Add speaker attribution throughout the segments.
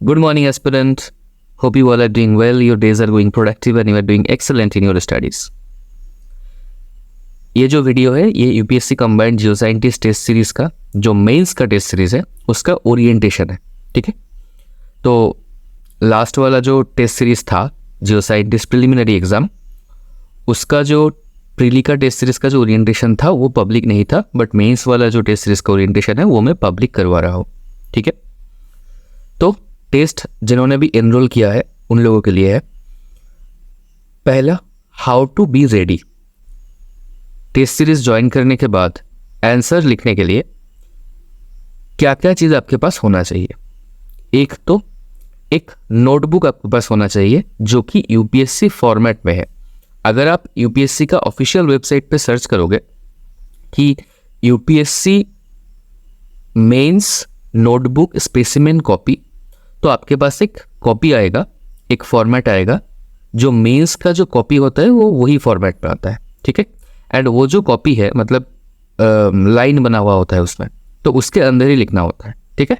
Speaker 1: Good morning, aspirant. Hope you all are doing well. Your days are going productive and you are doing excellent in your studies. ये जो video है ये UPSC combined geo scientist test series का जो mains का test series है उसका orientation है, ठीक है। तो लास्ट वाला जो टेस्ट सीरीज था जियो साइंटिस्ट प्रिलिमिनरी एग्जाम, उसका जो प्रीली का टेस्ट सीरीज का जो ओरिएंटेशन था वो पब्लिक नहीं था, बट मेंस वाला जो टेस्ट सीरीज का ओरिएंटेशन है वो मैं पब्लिक करवा रहा हूँ, ठीक है। तो टेस्ट जिन्होंने भी एनरोल किया है उन लोगों के लिए है। पहला, how to be ready. Test series join करने के बाद आंसर लिखने के लिए क्या क्या चीज़ आपके पास होना चाहिए। एक तो एक नोटबुक आपके पास होना चाहिए जो कि यूपीएससी फॉर्मेट में है। अगर आप यूपीएससी का ऑफिशियल वेबसाइट पे सर्च करोगे कि UPSC mains notebook specimen copy, तो आपके पास एक कॉपी आएगा, एक फॉर्मेट आएगा जो मेंस का जो कॉपी होता है वो वही फॉर्मेट में आता है, ठीक है। एंड वो जो कॉपी है मतलब लाइन बना हुआ होता है उसमें, तो उसके अंदर ही लिखना होता है, ठीक है।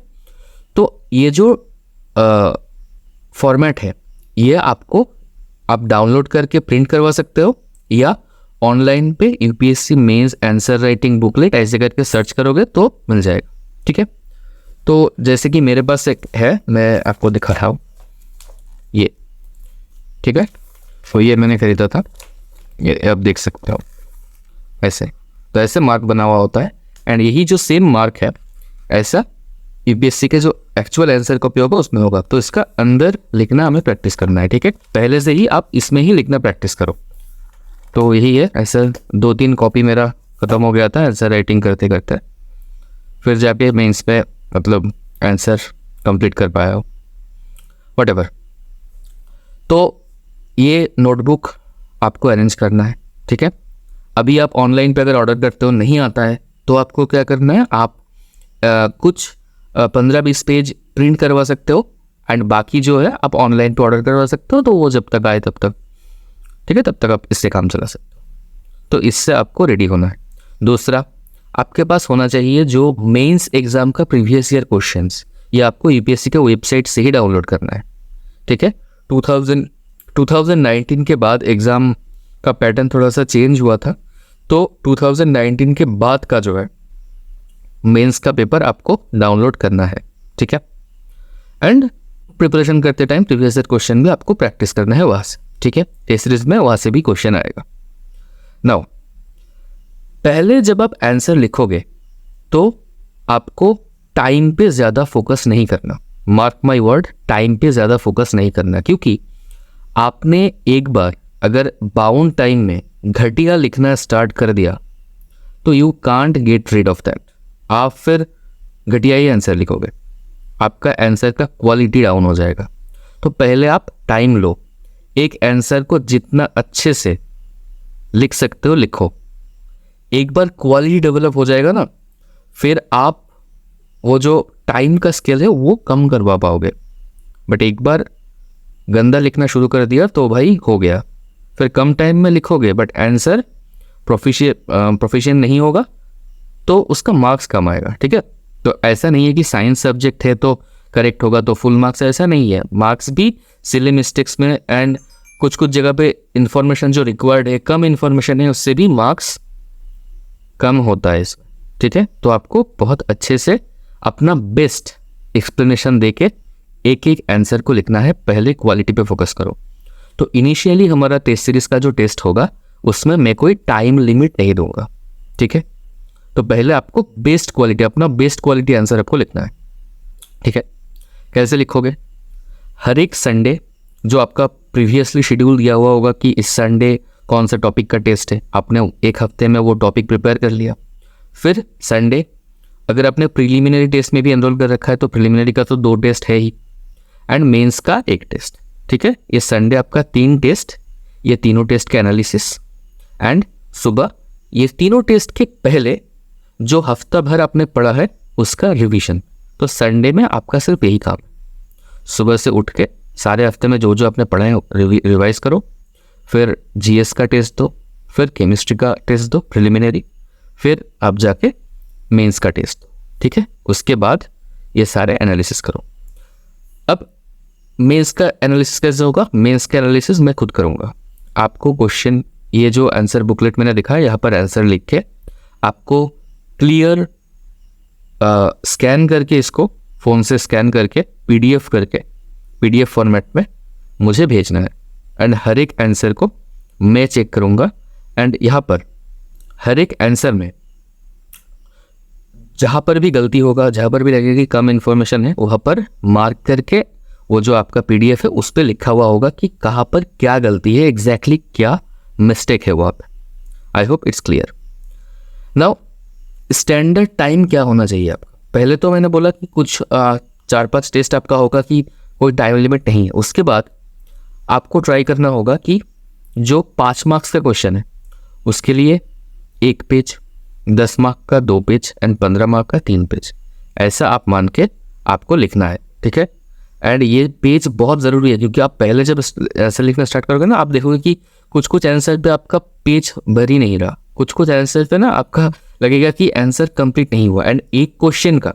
Speaker 1: तो ये जो फॉर्मेट है ये आपको आप डाउनलोड करके प्रिंट करवा सकते हो या ऑनलाइन पे UPSC mains answer writing booklet ऐसे करके सर्च करोगे तो मिल जाएगा, ठीक है। तो जैसे कि मेरे पास एक है, मैं आपको दिखा रहा हूँ ये, ठीक है। तो ये मैंने खरीदा था, ये आप देख सकते हो ऐसे। तो ऐसे मार्क बना हुआ होता है एंड यही जो सेम मार्क है ऐसा यूपीएससी के जो एक्चुअल आंसर कॉपी होगा उसमें होगा। तो इसका अंदर लिखना हमें प्रैक्टिस करना है, ठीक है। पहले से ही आप इसमें ही लिखना प्रैक्टिस करो। तो यही है, ऐसा 2-3 कॉपी मेरा ख़त्म हो गया था आंसर राइटिंग करते करते, फिर जाके मेंस पे मतलब आंसर कंप्लीट कर पाया हो, व्हाटएवर। तो ये नोटबुक आपको अरेंज करना है, ठीक है। अभी आप ऑनलाइन पे अगर ऑर्डर करते हो नहीं आता है तो आपको क्या करना है, आप कुछ 15-20 पेज प्रिंट करवा सकते हो एंड बाकी जो है आप ऑनलाइन पे ऑर्डर करवा सकते हो। तो वो जब तक आए तब तक, ठीक है, तब तक आप इससे काम चला सकते हो। तो इससे आपको रेडी होना है। दूसरा, आपके पास होना चाहिए जो मेंस एग्जाम का प्रीवियस ईयर क्वेश्चंस, ये आपको यूपीएससी के वेबसाइट से ही डाउनलोड करना है, ठीक है। 2019 के बाद एग्ज़ाम का पैटर्न थोड़ा सा चेंज हुआ था, तो 2019 के बाद का जो है मेंस का पेपर आपको डाउनलोड करना है, ठीक है। एंड प्रिपरेशन करते टाइम प्रीवियस ईयर क्वेश्चन भी आपको प्रैक्टिस करना है वहाँ से, ठीक है। टेस्ट सीरीज में वहाँ से भी क्वेश्चन आएगा। नाउ पहले जब आप आंसर लिखोगे तो आपको टाइम पे ज़्यादा फोकस नहीं करना। मार्क माय वर्ड, टाइम पे ज़्यादा फोकस नहीं करना, क्योंकि आपने एक बार अगर बाउंड टाइम में घटिया लिखना स्टार्ट कर दिया तो you can't get rid of that. आप फिर घटिया ही आंसर लिखोगे, आपका आंसर का क्वालिटी डाउन हो जाएगा। तो पहले आप टाइम लो, एक आंसर को जितना अच्छे से लिख सकते हो लिखो। एक बार क्वालिटी डेवलप हो जाएगा ना, फिर आप वो जो टाइम का स्केल है वो कम करवा पाओगे। बट एक बार गंदा लिखना शुरू कर दिया तो भाई हो गया, फिर कम टाइम में लिखोगे बट आंसर प्रोफिशिएंट नहीं होगा तो उसका मार्क्स कम आएगा, ठीक है। तो ऐसा नहीं है कि साइंस सब्जेक्ट है तो करेक्ट होगा तो फुल मार्क्स, ऐसा नहीं है। मार्क्स भी सिली मिस्टेक्स में एंड कुछ कुछ जगह पे इंफॉर्मेशन जो रिक्वायर्ड है, कम इंफॉर्मेशन है, उससे भी मार्क्स कम होता है इसमें, ठीक है। तो आपको बहुत अच्छे से अपना बेस्ट एक्सप्लेनेशन देके एक एक आंसर को लिखना है। पहले क्वालिटी पे फोकस करो। तो इनिशियली हमारा टेस्ट सीरीज का जो टेस्ट होगा उसमें मैं कोई टाइम लिमिट नहीं दूंगा, ठीक है। तो पहले आपको बेस्ट क्वालिटी, अपना बेस्ट क्वालिटी आंसर आपको लिखना है, ठीक है। कैसे लिखोगे? हर एक संडे जो आपका प्रीवियसली शेड्यूल दिया हुआ होगा कि इस संडे कौन सा टॉपिक का टेस्ट है, आपने एक हफ्ते में वो टॉपिक प्रिपेयर कर लिया। फिर संडे अगर आपने प्रिलिमिनरी टेस्ट में भी एनरोल कर रखा है तो प्रिलिमिनरी का तो 2 टेस्ट है ही एंड मेंस का 1 टेस्ट, ठीक है। ये संडे आपका 3 टेस्ट, ये तीनों टेस्ट के एनालिसिस एंड सुबह ये तीनों टेस्ट के पहले जो हफ्ता भर आपने पढ़ा है उसका रिवीजन। तो संडे में आपका सिर्फ यही काम है, सुबह से उठ के सारे हफ्ते में जो जो आपने पढ़ा है रिवाइज करो, फिर जीएस का टेस्ट दो, फिर केमिस्ट्री का टेस्ट दो प्रिलिमिनरी, फिर आप जाके मेंस का टेस्ट दो, ठीक है। उसके बाद ये सारे एनालिसिस करो। अब मेंस का एनालिसिस कैसे होगा? मेंस का एनालिसिस मैं खुद करूँगा। आपको क्वेश्चन, ये जो आंसर बुकलेट मैंने दिखा है यहाँ पर आंसर लिख के आपको क्लियर स्कैन करके, इसको फ़ोन से स्कैन करके पीडीएफ करके, पीडीएफ फॉर्मेट में मुझे भेजना है। एंड हर एक आंसर को मैं चेक करूँगा। एंड यहाँ पर हर एक आंसर में जहाँ पर भी गलती होगा, जहाँ पर भी लगेगा कि कम इन्फॉर्मेशन है, वहाँ पर मार्क करके वो जो आपका पीडीएफ है उस पर लिखा हुआ होगा कि कहाँ पर क्या गलती है, एग्जैक्टली क्या मिस्टेक है वहाँ पे। I hope it's clear. Now standard time क्या होना चाहिए आपका? पहले तो मैंने बोला कि कुछ 4-5 टेस्ट आपका होगा कि कोई टाइम लिमिट नहीं है। उसके बाद आपको ट्राई करना होगा कि जो 5 मार्क्स का क्वेश्चन है उसके लिए 1 पेज, 10 मार्क का 2 पेज एंड 15 मार्क का 3 पेज, ऐसा आप मान के आपको लिखना है, ठीक है। एंड ये पेज बहुत ज़रूरी है क्योंकि आप पहले जब ऐसा लिखना स्टार्ट करोगे ना, आप देखोगे कि कुछ कुछ आंसर पे आपका पेज भर ही नहीं रहा, कुछ कुछ आंसर पे ना आपका लगेगा कि आंसर कंप्लीट नहीं हुआ। एंड एक क्वेश्चन का,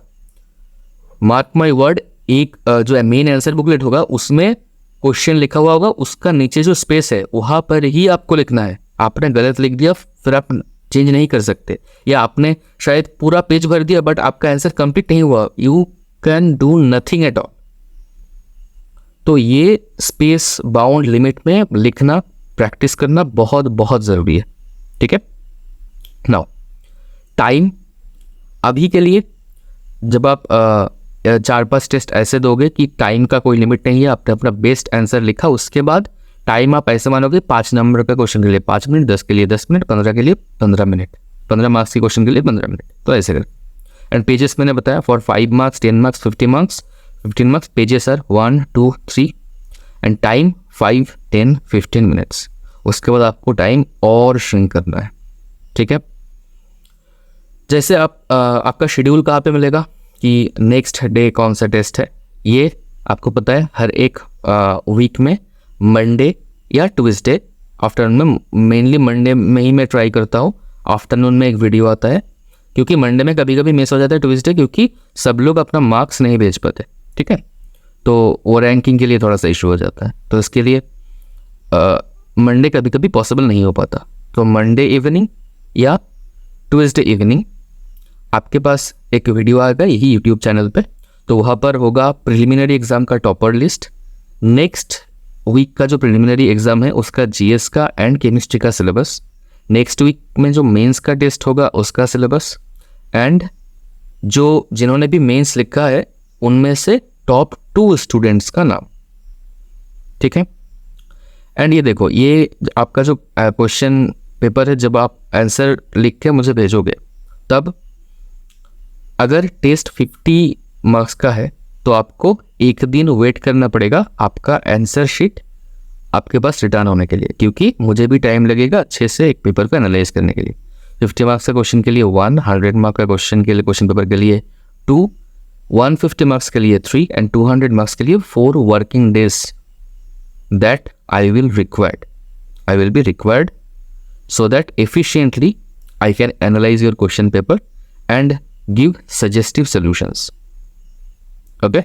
Speaker 1: मार्क माय वर्ड, एक जो मेन आंसर बुकलेट होगा उसमें क्वेश्चन लिखा हुआ होगा, उसका नीचे जो स्पेस है वहाँ पर ही आपको लिखना है। आपने गलत लिख दिया फिर आप चेंज नहीं कर सकते, या आपने शायद पूरा पेज भर दिया बट आपका आंसर कंप्लीट नहीं हुआ, you can do nothing at all. तो ये स्पेस बाउंड लिमिट में लिखना प्रैक्टिस करना बहुत बहुत ज़रूरी है, ठीक है। नाउ टाइम, अभी के लिए जब आप 4-5 टेस्ट ऐसे दोगे कि टाइम का कोई लिमिट नहीं है, आपने अपना बेस्ट आंसर लिखा, उसके बाद टाइम आप ऐसे मानोगे 5 नंबर का क्वेश्चन के लिए 5 मिनट, 10 के लिए 10 मिनट, 15 के लिए 15 मिनट, 15 मार्क्स के क्वेश्चन के लिए 15 मिनट, तो ऐसे कर। एंड पेजेस मैंने बताया for 5 marks, 10 marks, 15 marks, 15 marks pages are 1, 2, 3 and time 5, 10, 15 minutes. उसके बाद आपको टाइम और श्रिंक करना है, ठीक है। जैसे आपका शेड्यूल कहाँ पे मिलेगा कि नेक्स्ट डे कौन सा टेस्ट है, ये आपको पता है। हर एक वीक में मंडे या ट्यूसडे आफ्टरनून में, मेनली मंडे में ही मैं ट्राई करता हूँ, आफ्टरनून में एक वीडियो आता है, क्योंकि मंडे में कभी कभी मिस हो जाता है ट्यूसडे, क्योंकि सब लोग अपना मार्क्स नहीं भेज पाते, ठीक है। तो वो रैंकिंग के लिए थोड़ा सा इशू हो जाता है, तो इसके लिए मंडे कभी कभी पॉसिबल नहीं हो पाता। तो मंडे इवनिंग या ट्यूसडे इवनिंग आपके पास एक वीडियो आएगा यही यूट्यूब चैनल पे, तो वहाँ पर होगा प्रिलिमिनरी एग्ज़ाम का टॉपर लिस्ट, नेक्स्ट वीक का जो प्रिलिमिनरी एग्ज़ाम है उसका जीएस का एंड केमिस्ट्री का सिलेबस, नेक्स्ट वीक में जो मेंस का टेस्ट होगा उसका सिलेबस, एंड जो जिन्होंने भी मेंस लिखा है उनमें से टॉप 2 स्टूडेंट्स का नाम, ठीक है। एंड ये देखो, ये आपका जो क्वेश्चन पेपर है, जब आप आंसर लिख के मुझे भेजोगे तब अगर टेस्ट 50 मार्क्स का है तो आपको एक दिन वेट करना पड़ेगा आपका आंसर शीट आपके पास रिटर्न होने के लिए, क्योंकि मुझे भी टाइम लगेगा अच्छे से एक पेपर को एनालाइज करने के लिए। 50 मार्क्स का क्वेश्चन के लिए 1, 100 मार्क्स का क्वेश्चन के लिए, क्वेश्चन पेपर के लिए 2, 150 मार्क्स के लिए 3 एंड 200 मार्क्स के लिए 4 working days that I will be required so that efficiently I can analyze your question paper and give suggestive solutions. Okay?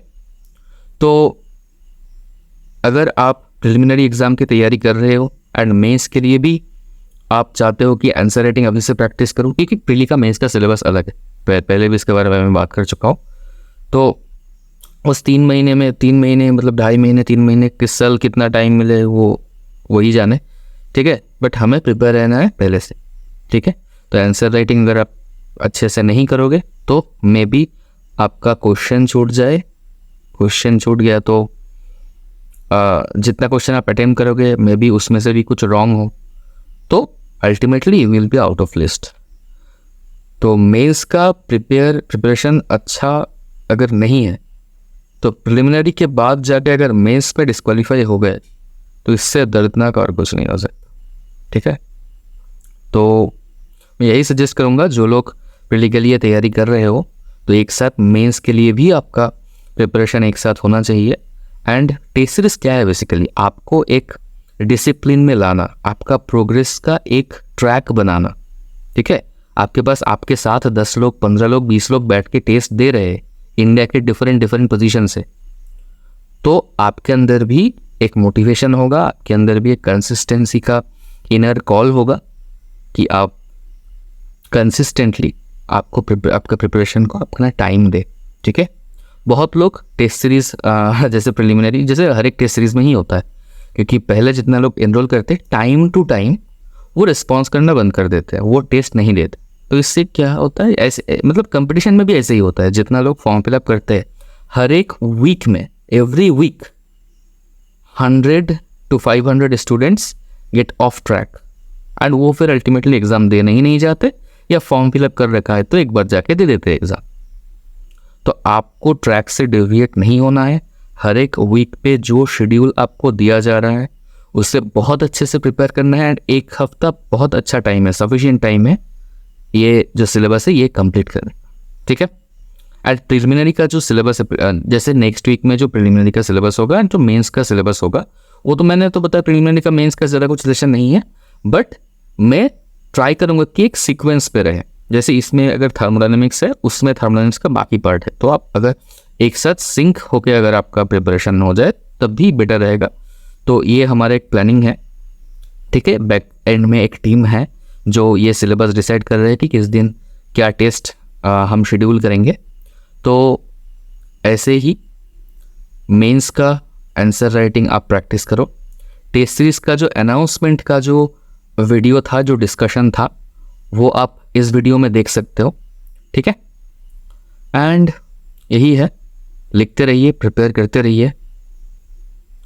Speaker 1: तो अगर आप प्रिलिमिनरी एग्जाम की तैयारी कर रहे हो एंड मेंस के लिए भी आप चाहते हो कि आंसर राइटिंग अभी से प्रैक्टिस करूं, क्योंकि प्रिली का मेंस का सिलेबस अलग है, पहले भी इसके बारे में मैं बात कर चुका हूँ। तो उस 3 महीने में, 3 महीने मतलब 2.5 महीने, 3 महीने किस साल कितना टाइम मिले वो वही जाने, ठीक है। बट हमें प्रिपेयर रहना है पहले से, ठीक है। तो आंसर राइटिंग अगर आप अच्छे से नहीं करोगे तो मे बी आपका क्वेश्चन छूट जाए, क्वेश्चन छूट गया तो जितना क्वेश्चन आप अटेम्प्ट करोगे मे बी उसमें से भी कुछ रॉन्ग हो, तो ultimately you will be out of list. तो मेंस का प्रिपरेशन अच्छा अगर नहीं है तो प्रिलिमिनरी के बाद जाके अगर मेंस पे डिस्क्वालीफाई हो गए तो इससे दर्दनाक और कुछ नहीं हो सकता, ठीक है। तो मैं यही सजेस्ट करूँगा, जो लोग प्रिली के लिए तैयारी कर रहे हो तो एक साथ मेंस के लिए भी आपका प्रिपरेशन एक साथ होना चाहिए। एंड टेस्ट सीरीज क्या है, बेसिकली आपको एक डिसिप्लिन में लाना, आपका प्रोग्रेस का एक ट्रैक बनाना, ठीक है। आपके पास आपके साथ 10 लोग, 15 लोग, 20 लोग बैठ के टेस्ट दे रहे हैं इंडिया के डिफरेंट पोजीशन से, तो आपके अंदर भी एक मोटिवेशन होगा, आपके अंदर भी एक कंसिस्टेंसी का इनर कॉल होगा कि आप कंसिस्टेंटली आपका प्रिपरेशन को अपना टाइम दे, ठीक है। बहुत लोग टेस्ट सीरीज जैसे प्रिलिमिनरी, जैसे हर एक टेस्ट सीरीज में ही होता है, क्योंकि पहले जितना लोग एनरोल करते टाइम टू टाइम वो रिस्पॉन्स करना बंद कर देते हैं, वो टेस्ट नहीं देते। तो इससे क्या होता है, ऐसे मतलब कंपटीशन में भी ऐसे ही होता है, जितना लोग फॉर्म फिलअप करते हैं हर एक वीक में, every week 100 to 500 students get off track and वो फिर अल्टीमेटली एग्जाम देने ही नहीं जाते, या फॉर्म फिलअप कर रखा है तो एक बार जाके दे देते हैं एग्जाम। तो आपको ट्रैक से डेविएट नहीं होना है। हर एक वीक पे जो शेड्यूल आपको दिया जा रहा है उससे बहुत अच्छे से प्रिपेयर करना है, एंड एक हफ्ता बहुत अच्छा टाइम है, सफिशिएंट टाइम है ये जो सिलेबस है ये कंप्लीट करने, ठीक है। एंड प्रिलिमिनरी का जो सिलेबस है, जैसे नेक्स्ट वीक में जो प्रिलिमिनरी का सिलेबस होगा एंड जो मेंस का सिलेबस होगा, वो तो मैंने तो बताया प्रिलिमिनरी का मेंस का ज़्यादा कुछ सेशन नहीं है, बट मैं ट्राई करूँगा कि एक सीक्वेंस पे रहे। जैसे इसमें अगर थर्मोडायनेमिक्स है, उसमें थर्मोडायनेमिक्स का बाकी पार्ट है, तो आप अगर एक साथ सिंक होकर अगर आपका प्रिपरेशन हो जाए तब भी बेटर रहेगा। तो ये हमारा एक प्लानिंग है, ठीक है। बैक एंड में एक टीम है जो ये सिलेबस डिसाइड कर रहे हैं कि किस दिन क्या टेस्ट हम शेड्यूल करेंगे। तो ऐसे ही मेंस का आंसर राइटिंग आप प्रैक्टिस करो। टेस्ट सीरीज का जो अनाउंसमेंट का जो वीडियो था, जो डिस्कशन था, वो आप इस वीडियो में देख सकते हो, ठीक है। एंड यही है, लिखते रहिए, प्रिपेयर करते रहिए।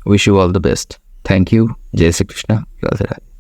Speaker 1: Wish you all the best. Thank you. जय श्री कृष्णा। राधे राधे।